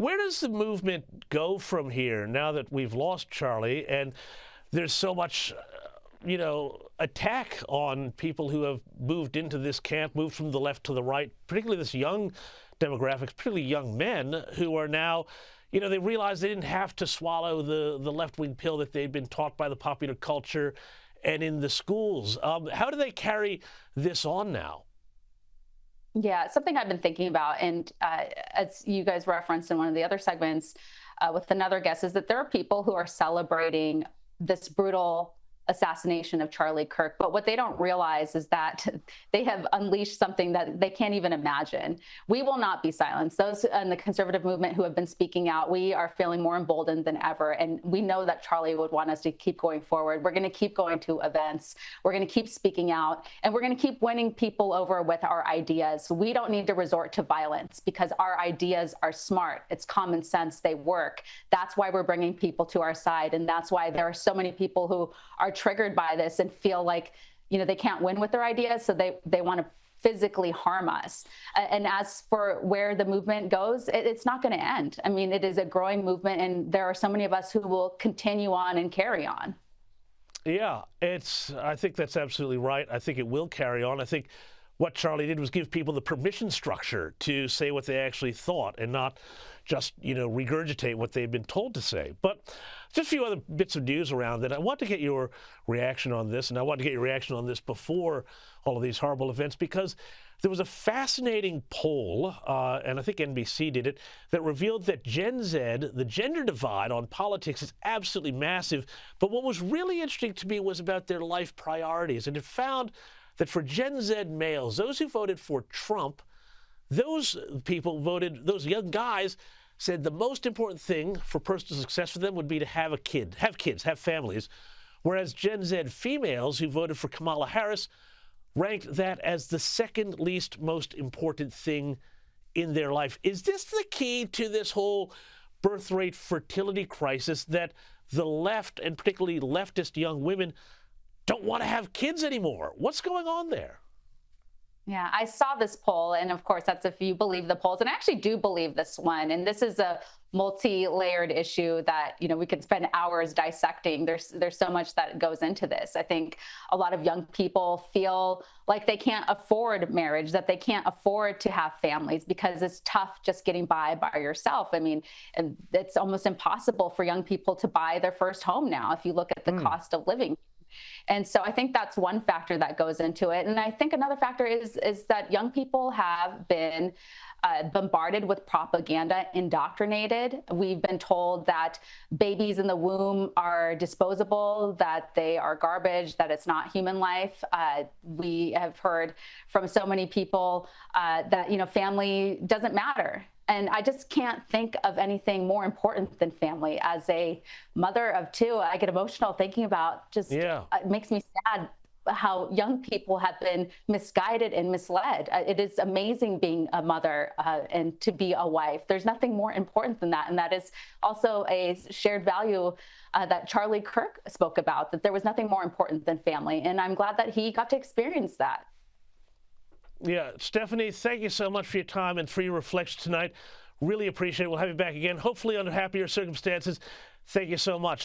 Where does the movement go from here now that we've lost Charlie and there's so much, attack on people who have moved into this camp, moved from the left to the right, particularly this young demographic, particularly young men who are now, they realize they didn't have to swallow the left-wing pill that they'd been taught by the popular culture and in the schools. How do they carry this on now? Yeah, something I've been thinking about, and as you guys referenced in one of the other segments with another guest, is that there are people who are celebrating this brutal assassination of Charlie Kirk, but what they don't realize is that they have unleashed something that they can't even imagine. We will not be silenced. Those in the conservative movement who have been speaking out, we are feeling more emboldened than ever, and we know that Charlie would want us to keep going forward. We're going to keep going to events. We're going to keep speaking out, and we're going to keep winning people over with our ideas. We don't need to resort to violence because our ideas are smart. It's common sense. They work. That's why we're bringing people to our side, and that's why there are so many people who are triggered by this and feel like, they can't win with their ideas, so they want to physically harm us. And as for where the movement goes, it's not going to end. I mean, it is a growing movement, and there are so many of us who will continue on and carry on. Yeah, I think that's absolutely right. I think it will carry on. I think what Charlie did was give people the permission structure to say what they actually thought and not just, regurgitate what they've been told to say. But just a few other bits of news around it. I want to get your reaction on this, and I want to get your reaction on this before all of these horrible events, because there was a fascinating poll, and I think NBC did it, that revealed that Gen Z, the gender divide on politics is absolutely massive. But what was really interesting to me was about their life priorities. And it found that for Gen Z males, those who voted for Trump, those young guys said the most important thing for personal success for them would be to have kids, have families. Whereas Gen Z females who voted for Kamala Harris ranked that as the second least most important thing in their life. Is this the key to this whole birth rate fertility crisis, that the left, and particularly leftist young women, don't want to have kids anymore? What's going on there? Yeah, I saw this poll, and of course, that's if you believe the polls. And I actually do believe this one. And this is a multi-layered issue that, we could spend hours dissecting. There's so much that goes into this. I think a lot of young people feel like they can't afford marriage, that they can't afford to have families because it's tough just getting by yourself. I mean, and it's almost impossible for young people to buy their first home now if you look at the cost of living. And so I think that's one factor that goes into it. And I think another factor is that young people have been bombarded with propaganda, indoctrinated. We've been told that babies in the womb are disposable, that they are garbage, that it's not human life. We have heard from so many people that, family doesn't matter. And I just can't think of anything more important than family. As a mother of two, I get emotional thinking about it makes me sad how young people have been misguided and misled. It is amazing being a mother and to be a wife. There's nothing more important than that. And that is also a shared value that Charlie Kirk spoke about, that there was nothing more important than family. And I'm glad that he got to experience that. Yeah, Stephanie, thank you so much for your time and for your reflections tonight. Really appreciate it. We'll have you back again, hopefully under happier circumstances. Thank you so much.